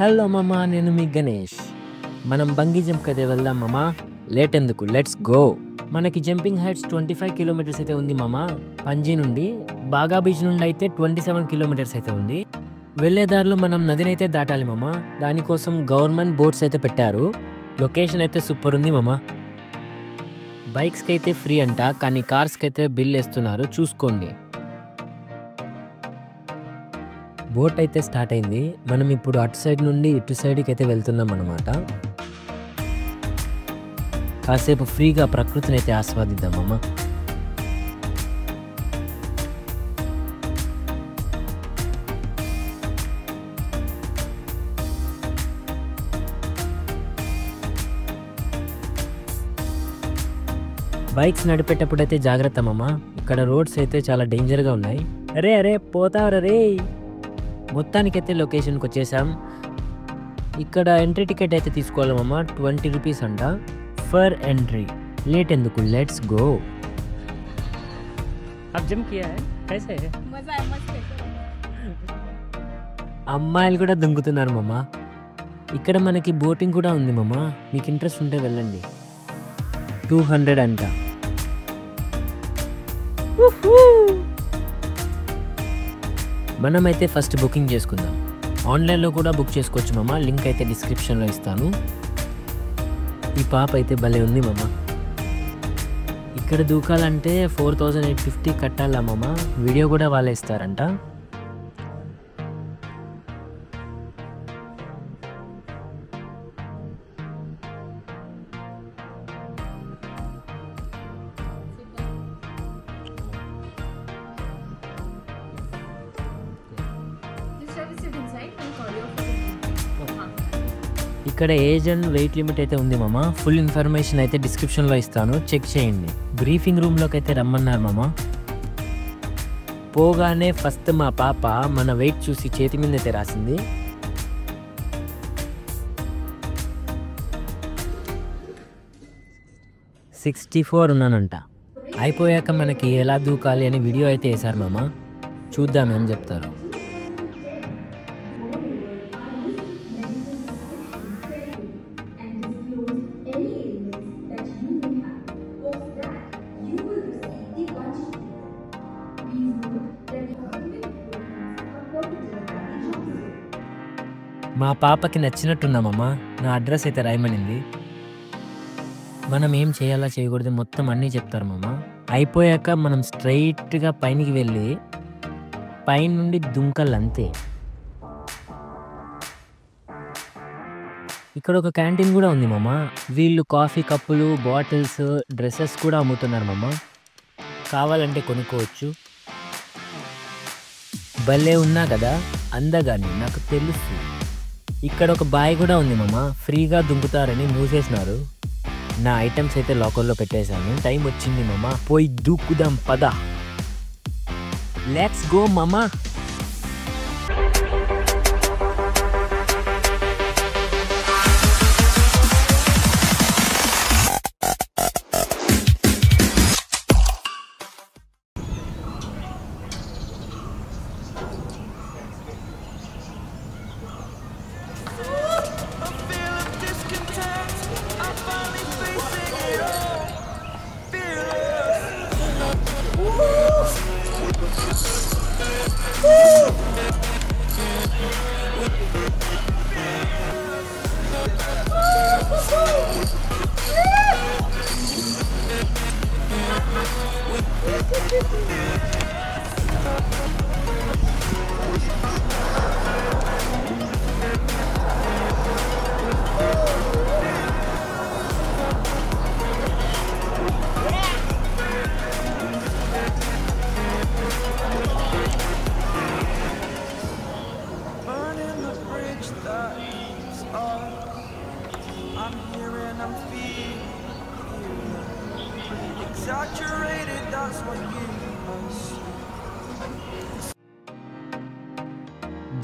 Hello మామ, నేను మీ గణేష్. మనం బంగీ జంప్ అయితే వెళ్దాం మామ. లేట్ ఎందుకు, లెట్స్ గో. మనకి జంపింగ్ హైట్స్ 25 కిలోమీటర్స్ అయితే ఉంది మామ. పంజీ నుండి బాగా బీచ్ నుండి అయితే 27 కిలోమీటర్స్ అయితే ఉంది. వెళ్ళేదారిలో మనం నదిని అయితే దాటాలి మామ. దానికోసం గవర్నమెంట్ బోట్స్ అయితే పెట్టారు. లొకేషన్ అయితే సూపర్ ఉంది మామ. బైక్స్కి అయితే ఫ్రీ అంట, కానీ కార్స్కి అయితే బిల్ వేస్తున్నారు, చూసుకోండి. బోట్ అయితే స్టార్ట్ అయింది. మనం ఇప్పుడు అటు సైడ్ నుండి ఇటు సైడ్కి అయితే వెళ్తున్నాం అనమాట. కాసేపు ఫ్రీగా ప్రకృతిని అయితే ఆస్వాదిద్దాం అమ్మ. బైక్స్ నడిపేటప్పుడు అయితే జాగ్రత్త మామ. ఇక్కడ రోడ్స్ అయితే చాలా డేంజర్గా ఉన్నాయి. అరే అరే పోతావరా రే. మొత్తానికైతే లొకేషన్కి వచ్చేసాం. ఇక్కడ ఎంట్రీ టికెట్ అయితే తీసుకోవాలమ్మా. 20 రూపీస్ అంట ఫర్ ఎంట్రీ. లేట్ ఎందుకు, లెట్స్ గో. అమ్మాయిలు కూడా దుంకుతున్నారు మామ. ఇక్కడ మనకి బోటింగ్ కూడా ఉంది మామ. మీకు ఇంట్రెస్ట్ ఉంటే వెళ్ళండి. 200 అంట. మనమైతే ఫస్ట్ బుకింగ్ చేసుకుందాం. ఆన్లైన్లో కూడా బుక్ చేసుకోవచ్చు మామ. లింక్ అయితే డిస్క్రిప్షన్లో ఇస్తాను. ఈ పాప అయితే భలే ఉంది మామ. ఇక్కడ దూకాలంటే 4850 కట్టాలా మామ. వీడియో కూడా వాళ్ళే ఇస్తారంట. ఇక్కడ ఏజ్ అండ్ వెయిట్ లిమిట్ అయితే ఉంది మామ. ఫుల్ ఇన్ఫర్మేషన్ అయితే డిస్క్రిప్షన్లో ఇస్తాను, చెక్ చేయండి. బ్రీఫింగ్ రూమ్లోకి అయితే రమ్మన్నారు మామ. పోగానే ఫస్ట్ మా పాప మన వెయిట్ చూసి చేతి మీద అయితే రాసింది. $64 ఉన్నానంట. అయిపోయాక మనకి ఎలా దూకాలి అని వీడియో అయితే వేశారు మామ. చూద్దామని చెప్తారు. మా పాపకి నచ్చినట్టున్నామమ్మా. నా అడ్రస్ అయితే రాయమనింది. మనం ఏం చేయాలా చేయకూడదు మొత్తం అన్నీ చెప్తారు మామ. అయిపోయాక మనం స్ట్రైట్గా పైనకి వెళ్ళి పైన నుండి దుంకలు అంతే. ఇక్కడ ఒక క్యాంటీన్ కూడా ఉంది మామ. వీళ్ళు కాఫీ కప్పులు, బాటిల్స్, డ్రెస్సెస్ కూడా అమ్ముతున్నారు మామ. కావాలంటే కొనుక్కోవచ్చు. భలే ఉన్నా కదా అందగాని, నాకు తెలుసు. ఇక్కడ ఒక బాయ్ కూడా ఉంది మామ. ఫ్రీగా దుంకుతారని మూసేసినారు. నా ఐటమ్స్ అయితే లాకర్లో పెట్టేశాను. టైం వచ్చింది మామ, పోయి దూకుదాం పద. లెట్స్ గో మామ.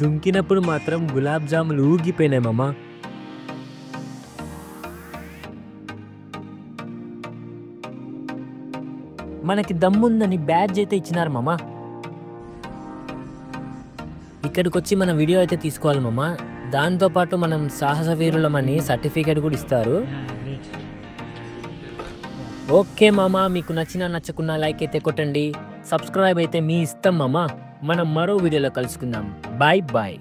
దుంకినప్పుడు మాత్రం గులాబ్ జాములు ఊగిపోయినాయి మామ. మనకి దమ్ముందని బ్యాడ్జ్ అయితే ఇచ్చినారు మామ. ఇక్కడికి వచ్చి మన వీడియో అయితే తీసుకోవాలి మామ. దాంతోపాటు మనం సాహస వీరులమని సర్టిఫికేట్ కూడా ఇస్తారు. ఓకే మామ, మీకు నచ్చినా నచ్చకున్నా లైక్ అయితే కొట్టండి, సబ్స్క్రైబ్ అయితే మీ ఇష్టం మామ. మనం మరో వీడియోలో కలుసుకుందాం. Bye bye.